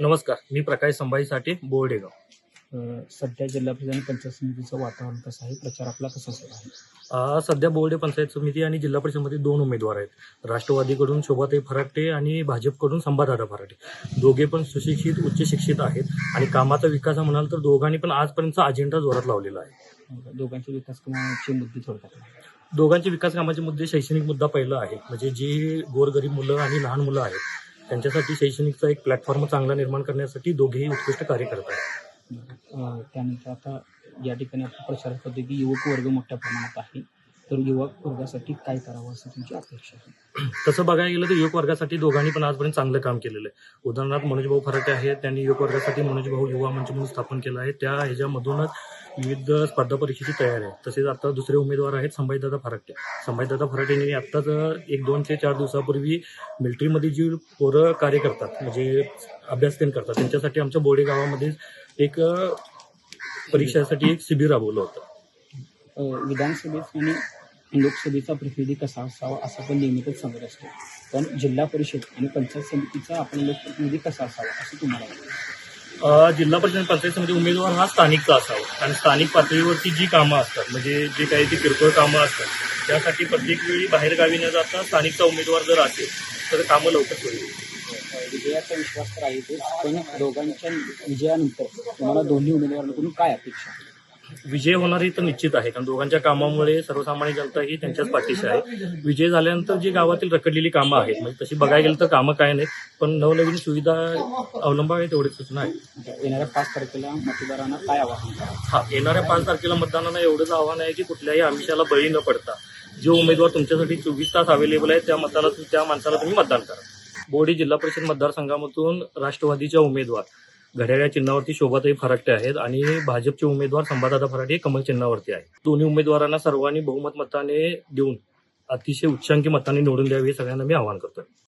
नमस्कार, मी प्रकाश संभाजीसाठी बोर्डेगाव. सध्या जिल्हा परिषद आणि पंचायत समितीचं वातावरण कसं आहे? प्रचार आपला कसा सुरू आहे? सध्या बोर्डे पंचायत समिती आणि जिल्हा परिषदमध्ये 2 उमेदवार आहेत. राष्ट्रवादीकडून शोभाताई फराटे आणि भाजपकडून संभादादा फराटे. दोघे पण सुशिक्षित, उच्च शिक्षित आहेत आणि कामाचा विकास म्हणाल तर दोघांनी पण आजपर्यंतचा अजेंडा जोरात लावलेला आहे. दोघांचे विकास कामाचे मुद्दे थोडक्यात. दोघांचे विकास कामाचे मुद्दे शैक्षणिक मुद्दा पहिला आहे. म्हणजे जी गोरगरीब मुलं आणि लहान मुलं आहेत त्यांच्यासाठी शैक्षणिकचा एक प्लॅटफॉर्म चांगला निर्माण करण्यासाठी दोघेही उत्कृष्ट कार्य करत आहेत. त्यानंतर आता या ठिकाणी आपण प्रचार करतो की युवक वर्ग मोठ्या प्रमाणात आहे, तर युवक वर्गासाठी काय करावं असं तुमची अपेक्षा आहे? तसं बघायला गेलं तर युवक वर्गासाठी दोघांनी पण आजपर्यंत चांगलं काम केलेलं आहे. उदाहरणार्थ मनोजभाऊ फराटे आहेत, त्यांनी युवक वर्गासाठी मनोजभाऊ युवा मंच म्हणून स्थापन केलं आहे. त्या ह्याच्यामधूनच विविध स्पर्धा परीक्षेची तयारी आहे. तसेच आता दुसरे उमेदवार आहेत संभाजीदादा फराटे. संभाजीदादा फराटेंनी आत्ताच 1-2 ते 4 दिवसापूर्वी मिलिटरीमध्ये जी पोरं कार्य करतात म्हणजे अभ्यास करतात त्यांच्यासाठी आमच्या बोर्डे गावामध्ये एक परीक्षेसाठी एक शिबिर राबवलं होतं. विधानसभेत आणि लोकसभेचा प्रतिनिधी कसा असावा असं पण नेहमीच सांगत असतो, पण जिल्हा परिषद आणि पंचायत समितीचा आपण लोकप्रतिनिधी कसा असावा असं तुम्हाला वाटतं? जिल्हा परिषद पंचायत समिती उमेदवार हा स्थानिकचा असावा आणि स्थानिक पातळीवरती जी कामं असतात म्हणजे जे काही ती किरकोळ कामं असतात त्यासाठी प्रत्येक वेळी बाहेरगावी न जाता स्थानिकचा उमेदवार जर असेल तर कामं लवकर होईल. विजयाचा विश्वास तर आहेच, पण दोघांच्या विजयानंतर तुम्हाला दोन्ही उमेदवारांकडून काय अपेक्षा आहे? विजय होणारही तर निश्चित आहे, कारण दोघांच्या कामामुळे सर्वसामान्य जनता ही त्यांच्याच पाठीशी आहे. विजय झाल्यानंतर जी गावातील रखडलेली कामं आहेत म्हणजे तशी बघायला गेलं तर कामं काय नाहीत, पण नवनवीन सुविधा अवलंबावी तेवढीच सूचना आहे. येणाऱ्या 5 तारखेला मतदारांना काय आवाहन करा? येणाऱ्या 5 तारखेला मतदारांना एवढंच आव्हान आहे की कुठल्याही आमिषाला बळी न पडता जो उमेदवार तुमच्यासाठी 24 तास अवेलेबल आहे त्या माणसाला तुम्ही मतदान करा. बोर्डी जिल्हा परिषद मतदारसंघामधून राष्ट्रवादीच्या उमेदवार घड्याळ्या चिन्हावरती शोभाताई फराटे आहेत आणि भाजपचे उमेदवार संभादादा फराटे कमल चिन्हावरती आहेत. दोन्ही उमेदवारांना सर्वांनी बहुमत मताने देऊन अतिशय उच्चांकी मताने निवडून द्यावे हे सगळ्यांना मी आवाहन करतो.